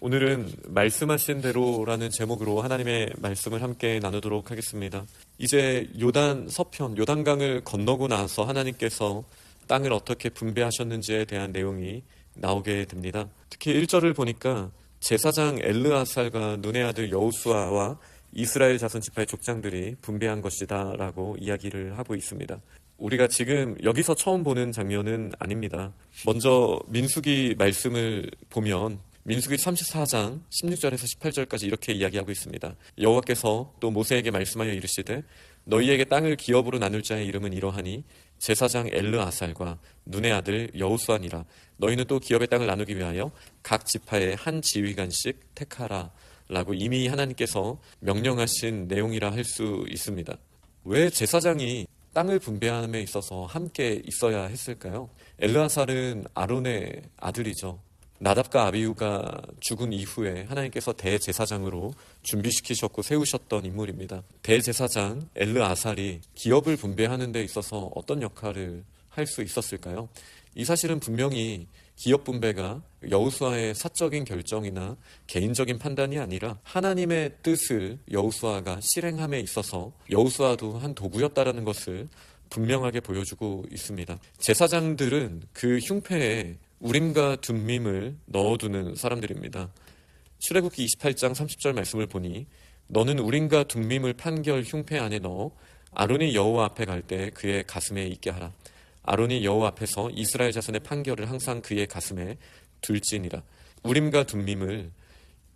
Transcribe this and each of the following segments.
오늘은 말씀하신 대로라는 제목으로 하나님의 말씀을 함께 나누도록 하겠습니다. 이제 요단 서편, 요단강을 건너고 나서 하나님께서 땅을 어떻게 분배하셨는지에 대한 내용이 나오게 됩니다. 특히 1절을 보니까 제사장 엘르아살과 눈의 아들 여호수아와 이스라엘 자손 지파의 족장들이 분배한 것이다 라고 이야기를 하고 있습니다. 우리가 지금 여기서 처음 보는 장면은 아닙니다. 먼저 민수기 말씀을 보면 민수기 34장 16절에서 18절까지 이렇게 이야기하고 있습니다. 여호와께서 또 모세에게 말씀하여 이르시되 너희에게 땅을 기업으로 나눌 자의 이름은 이러하니 제사장 엘르아살과 눈의 아들 여호수아니라. 너희는 또 기업의 땅을 나누기 위하여 각 지파에 한 지휘관씩 택하라 라고 이미 하나님께서 명령하신 내용이라 할 수 있습니다. 왜 제사장이 땅을 분배함에 있어서 함께 있어야 했을까요? 엘르아살은 아론의 아들이죠. 나답과 아비후가 죽은 이후에 하나님께서 대제사장으로 준비시키셨고 세우셨던 인물입니다. 대제사장 엘르아살이 기업을 분배하는 데 있어서 어떤 역할을 할 수 있었을까요? 이 사실은 분명히 기업 분배가 여호수아의 사적인 결정이나 개인적인 판단이 아니라 하나님의 뜻을 여호수아가 실행함에 있어서 여호수아도 한 도구였다라는 것을 분명하게 보여주고 있습니다. 제사장들은 그 흉패에 우림과 둠밈을 넣어두는 사람들입니다. 출애굽기 28장 30절 말씀을 보니 너는 우림과 둠밈을 판결 흉패 안에 넣어 아론이 여호와 앞에 갈 때 그의 가슴에 있게 하라. 아론이 여호와 앞에서 이스라엘 자손의 판결을 항상 그의 가슴에 둘지니라. 우림과 둠밈을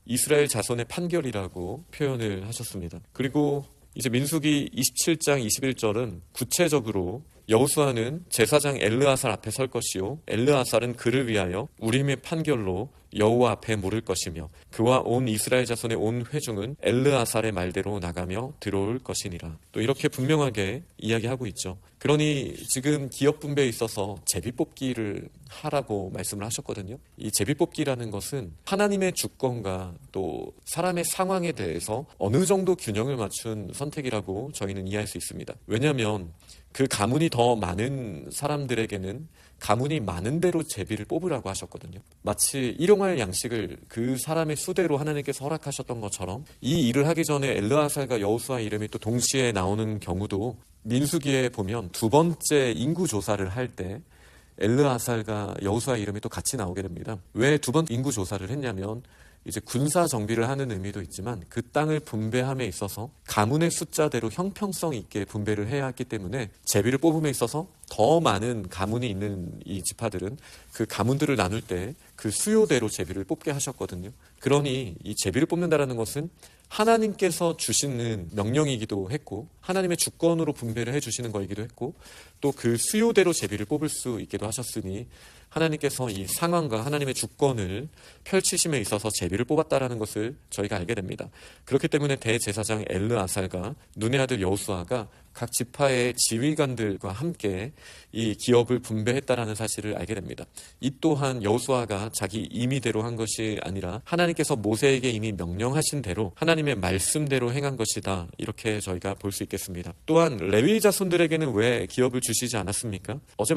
이스라엘 자손의 판결이라고 표현을 하셨습니다. 그리고 이제 민수기 27장 21절은 구체적으로 여호수아는 제사장 엘르아살 앞에 설 것이요 엘르아살은 그를 위하여 우림의 판결로 여호와 앞에 모를 것이며 그와 온 이스라엘 자손의 온 회중은 엘르아살의 말대로 나가며 들어올 것이니라. 또 이렇게 분명하게 이야기하고 있죠. 그러니 지금 기업 분배에 있어서 제비뽑기를 하라고 말씀을 하셨거든요. 이 제비뽑기라는 것은 하나님의 주권과 또 사람의 상황에 대해서 어느 정도 균형을 맞춘 선택이라고 저희는 이해할 수 있습니다. 왜냐하면 그 가문이 더 많은 사람들에게는 가문이 많은 대로 제비를 뽑으라고 하셨거든요. 마치 일용할 양식을 그 사람의 수대로 하나님께서 허락하셨던 것처럼 이 일을 하기 전에 엘르아살과 여호수아 이름이 또 동시에 나오는 경우도 민수기에 보면 두 번째 인구 조사를 할 때 엘르아살과 여호수아 이름이 또 같이 나오게 됩니다. 왜 두 번째 인구 조사를 했냐면 이제 군사 정비를 하는 의미도 있지만 그 땅을 분배함에 있어서 가문의 숫자대로 형평성 있게 분배를 해야 했기 때문에 제비를 뽑음에 있어서 더 많은 가문이 있는 이 지파들은 그 가문들을 나눌 때 그 수요대로 제비를 뽑게 하셨거든요. 그러니 이 제비를 뽑는다라는 것은 하나님께서 주시는 명령이기도 했고 하나님의 주권으로 분배를 해주시는 거이기도 했고 또 그 수요대로 제비를 뽑을 수 있기도 하셨으니 하나님께서 이 상황과 하나님의 주권을 펼치심에 있어서 제비를 뽑았다라는 것을 저희가 알게 됩니다. 그렇기 때문에 대제사장 엘르아살과 눈의 아들 여호수아가 각 지파의 지휘관들과 함께 이 기업을 분배했다라는 사실을 알게 됩니다. 이 또한 여호수아가 자기 임의대로 한 것이 아니라 하나님께서 모세에게 이미 명령하신 대로 하나님의 말씀대로 행한 것이다. 이렇게 저희가 볼 수 있겠습니다. 또한 레위 자손들에게는 왜 기업을 주시지 않았습니까? 어제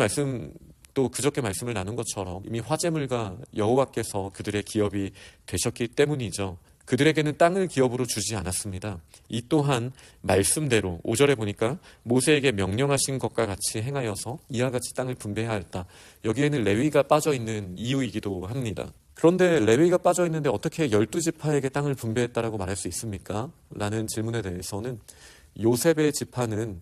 또 그저께 말씀을 나눈 것처럼 이미 화제물과 여호와께서 그들의 기업이 되셨기 때문이죠. 그들에게는 땅을 기업으로 주지 않았습니다. 이 또한 말씀대로 5절에 보니까 모세에게 명령하신 것과 같이 행하여서 이와 같이 땅을 분배해야 했다. 여기에는 레위가 빠져있는 이유이기도 합니다. 그런데 레위가 빠져있는데 어떻게 12지파에게 땅을 분배했다라고 말할 수 있습니까? 라는 질문에 대해서는 요셉의 지파는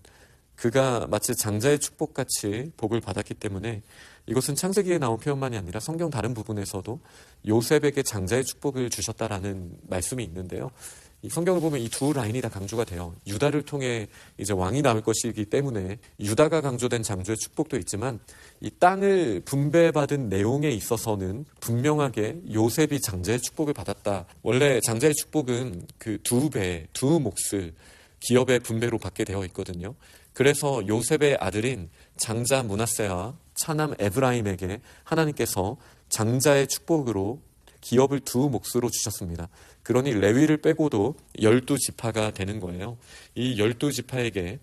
그가 마치 장자의 축복같이 복을 받았기 때문에 이것은 창세기에 나온 표현만이 아니라 성경 다른 부분에서도 요셉에게 장자의 축복을 주셨다라는 말씀이 있는데요. 이 성경을 보면 이 두 라인이 다 강조가 돼요. 유다를 통해 이제 왕이 나올 것이기 때문에 유다가 강조된 장조의 축복도 있지만 이 땅을 분배받은 내용에 있어서는 분명하게 요셉이 장자의 축복을 받았다. 원래 장자의 축복은 그 두 배, 두 몫을 기업의 분배로 받게 되어 있거든요. 그래서 요셉의 아들인 장자 므낫세와 차남 에브라임에게 하나님께서 장자의 축복으로 기업을 두 몫으로 주셨습니다. 그러니 레위를 빼고도 12지파가 되는 거예요. 이 12지파에게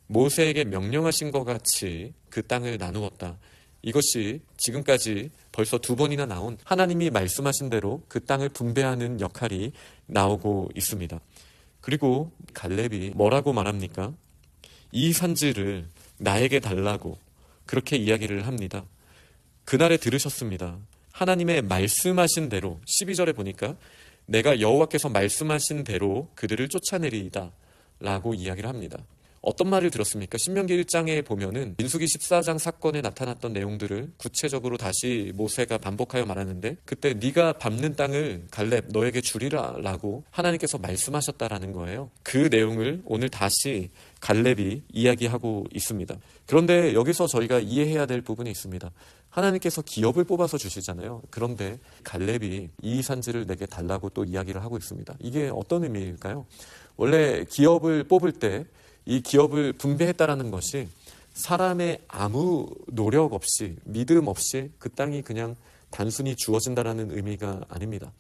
모세에게 명령하신 것 같이 그 땅을 나누었다. 이것이 지금까지 벌써 2번이나 나온 하나님이 말씀하신 대로 그 땅을 분배하는 역할이 나오고 있습니다. 그리고 갈렙이 뭐라고 말합니까? 이 산지를 나에게 달라고 그렇게 이야기를 합니다. 그날에 들으셨습니다. 하나님의 말씀하신 대로 12절에 보니까 내가 여호와께서 말씀하신 대로 그들을 쫓아내리이다 라고 이야기를 합니다. 어떤 말을 들었습니까? 신명기 1장에 보면은 민수기 14장 사건에 나타났던 내용들을 구체적으로 다시 모세가 반복하여 말하는데, 그때 네가 밟는 땅을 갈렙 너에게 주리라 라고 하나님께서 말씀하셨다라는 거예요. 그 내용을 오늘 다시 갈렙이 이야기하고 있습니다. 그런데 여기서 저희가 이해해야 될 부분이 있습니다. 하나님께서 기업을 뽑아서 주시잖아요. 그런데 갈렙이 이 산지를 내게 달라고 또 이야기를 하고 있습니다. 이게 어떤 의미일까요? 원래 기업을 뽑을 때 이 기업을 분배했다라는 것이 사람의 아무 노력 없이, 믿음 없이 그 땅이 그냥 단순히 주어진다라는 의미가 아닙니다.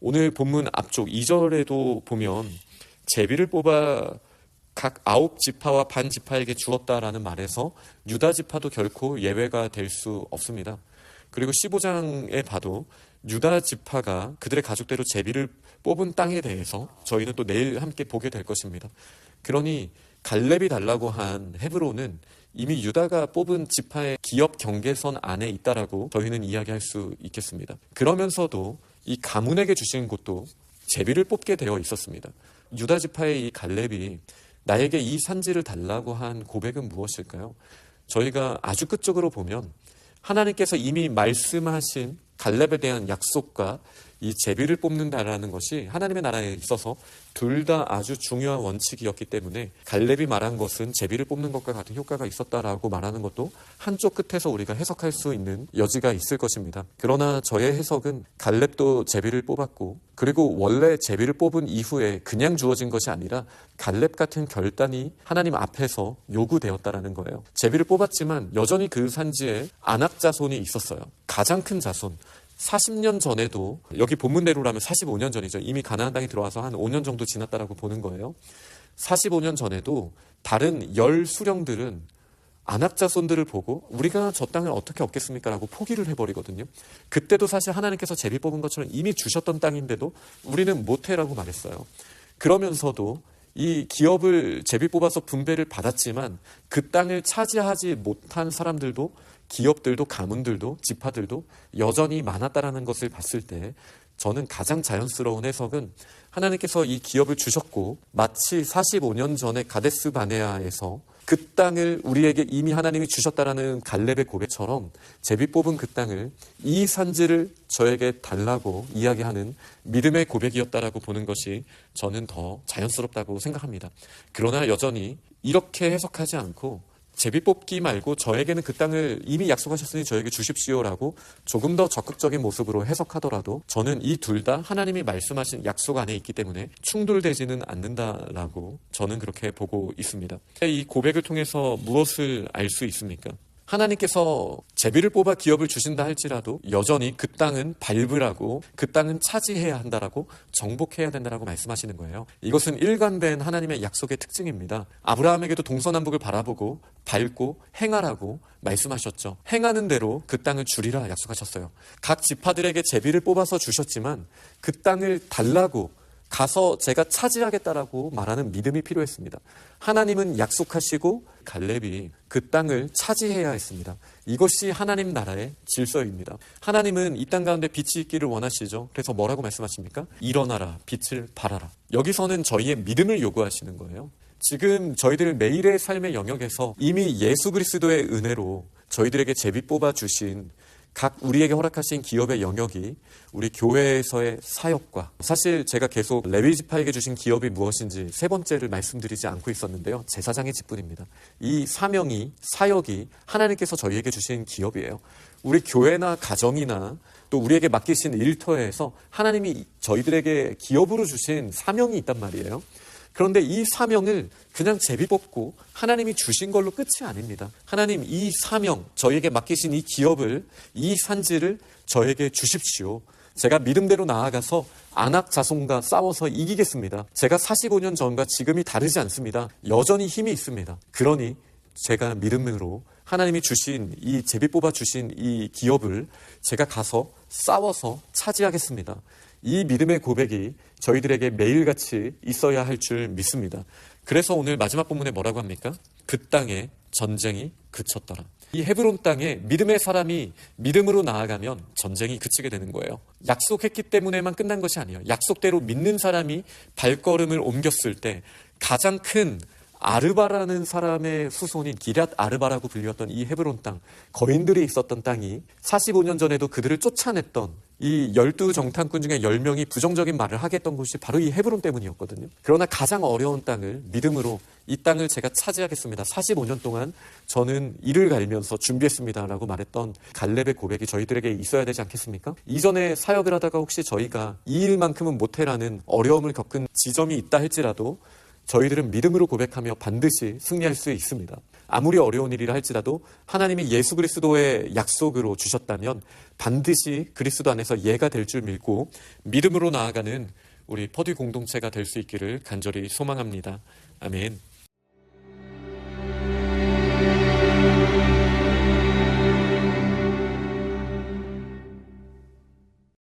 오늘 본문 앞쪽 2절에도 보면 제비를 뽑아 각 9지파와 반 지파에게 주었다라는 말에서 유다 지파도 결코 예외가 될 수 없습니다. 그리고 15장에 봐도 유다 지파가 그들의 가족대로 제비를 뽑은 땅에 대해서 저희는 또 내일 함께 보게 될 것입니다. 그러니 갈렙이 달라고 한 헤브론은 이미 유다가 뽑은 지파의 기업 경계선 안에 있다라고 저희는 이야기할 수 있겠습니다. 그러면서도 이 가문에게 주신 곳도 제비를 뽑게 되어 있었습니다. 유다 지파의 이 갈렙이 나에게 이 산지를 달라고 한 고백은 무엇일까요? 저희가 아주 끝쪽으로 보면 하나님께서 이미 말씀하신 갈렙에 대한 약속과 이 제비를 뽑는다라는 것이 하나님의 나라에 있어서 둘 다 아주 중요한 원칙이었기 때문에 갈렙이 말한 것은 제비를 뽑는 것과 같은 효과가 있었다라고 말하는 것도 한쪽 끝에서 우리가 해석할 수 있는 여지가 있을 것입니다. 그러나 저의 해석은 갈렙도 제비를 뽑았고, 그리고 원래 제비를 뽑은 이후에 그냥 주어진 것이 아니라 갈렙 같은 결단이 하나님 앞에서 요구되었다라는 거예요. 제비를 뽑았지만 여전히 그 산지에 아낙 자손이 있었어요. 가장 큰 자손. 40년 전에도, 여기 본문대로라면 45년 전이죠. 이미 가나안 땅에 들어와서 한 5년 정도 지났다라고 보는 거예요. 45년 전에도 다른 열 수령들은 아낙 자손들을 보고 우리가 저 땅을 어떻게 얻겠습니까? 라고 포기를 해버리거든요. 그때도 사실 하나님께서 제비 뽑은 것처럼 이미 주셨던 땅인데도 우리는 못해라고 말했어요. 그러면서도 이 기업을 제비 뽑아서 분배를 받았지만 그 땅을 차지하지 못한 사람들도, 기업들도, 가문들도, 지파들도 여전히 많았다라는 것을 봤을 때 저는 가장 자연스러운 해석은 하나님께서 이 기업을 주셨고 마치 45년 전에 가데스 바네아에서 그 땅을 우리에게 이미 하나님이 주셨다라는 갈렙의 고백처럼 제비 뽑은 그 땅을, 이 산지를 저에게 달라고 이야기하는 믿음의 고백이었다라고 보는 것이 저는 더 자연스럽다고 생각합니다. 그러나 여전히 이렇게 해석하지 않고 제비 뽑기 말고 저에게는 그 땅을 이미 약속하셨으니 저에게 주십시오라고 조금 더 적극적인 모습으로 해석하더라도 저는 이 둘 다 하나님이 말씀하신 약속 안에 있기 때문에 충돌되지는 않는다라고 저는 그렇게 보고 있습니다. 이 고백을 통해서 무엇을 알 수 있습니까? 하나님께서 제비를 뽑아 기업을 주신다 할지라도 여전히 그 땅은 밟으라고, 그 땅은 차지해야 한다라고, 정복해야 된다라고 말씀하시는 거예요. 이것은 일관된 하나님의 약속의 특징입니다. 아브라함에게도 동서남북을 바라보고 밟고 행하라고 말씀하셨죠. 행하는 대로 그 땅을 주리라 약속하셨어요. 각 지파들에게 제비를 뽑아서 주셨지만 그 땅을 달라고, 가서 제가 차지하겠다라고 말하는 믿음이 필요했습니다. 하나님은 약속하시고 갈렙이 그 땅을 차지해야 했습니다. 이것이 하나님 나라의 질서입니다. 하나님은 이 땅 가운데 빛이 있기를 원하시죠. 그래서 뭐라고 말씀하십니까? 일어나라, 빛을 발하라. 여기서는 저희의 믿음을 요구하시는 거예요. 지금 저희들 매일의 삶의 영역에서 이미 예수 그리스도의 은혜로 저희들에게 제비 뽑아 주신 각 우리에게 허락하신 기업의 영역이 우리 교회에서의 사역과, 사실 제가 계속 레위 지파에게 주신 기업이 무엇인지 3번째를 말씀드리지 않고 있었는데요. 제사장의 직분입니다. 이 사명이, 사역이 하나님께서 저희에게 주신 기업이에요. 우리 교회나 가정이나 또 우리에게 맡기신 일터에서 하나님이 저희들에게 기업으로 주신 사명이 있단 말이에요. 그런데 이 사명을 그냥 제비 뽑고 하나님이 주신 걸로 끝이 아닙니다. 하나님, 이 사명, 저에게 맡기신 이 기업을, 이 산지를 저에게 주십시오. 제가 믿음대로 나아가서 아낙 자손과 싸워서 이기겠습니다. 제가 45년 전과 지금이 다르지 않습니다. 여전히 힘이 있습니다. 그러니 제가 믿음으로 하나님이 주신 이 제비 뽑아 주신 이 기업을 제가 가서 싸워서 차지하겠습니다. 이 믿음의 고백이 저희들에게 매일같이 있어야 할 줄 믿습니다. 그래서 오늘 마지막 본문에 뭐라고 합니까? 그 땅에 전쟁이 그쳤더라. 이 헤브론 땅에 믿음의 사람이 믿음으로 나아가면 전쟁이 그치게 되는 거예요. 약속했기 때문에만 끝난 것이 아니에요. 약속대로 믿는 사람이 발걸음을 옮겼을 때 가장 큰 아르바라는 사람의 후손인 기럇 아르바라고 불렸던 이 헤브론 땅, 거인들이 있었던 땅이 45년 전에도 그들을 쫓아냈던 이 12정탐꾼 중에 10명이 부정적인 말을 하게 했던 곳이 바로 이 헤브론 때문이었거든요. 그러나 가장 어려운 땅을 믿음으로 이 땅을 제가 차지하겠습니다. 45년 동안 저는 이를 갈면서 준비했습니다라고 말했던 갈렙의 고백이 저희들에게 있어야 되지 않겠습니까? 이전에 사역을 하다가 혹시 저희가 이 일만큼은 못해라는 어려움을 겪은 지점이 있다 할지라도 저희들은 믿음으로 고백하며 반드시 승리할 수 있습니다. 아무리 어려운 일이라 할지라도 하나님이 예수 그리스도의 약속으로 주셨다면 반드시 그리스도 안에서 예가 될 줄 믿고 믿음으로 나아가는 우리 퍼듀 공동체가 될 수 있기를 간절히 소망합니다. 아멘.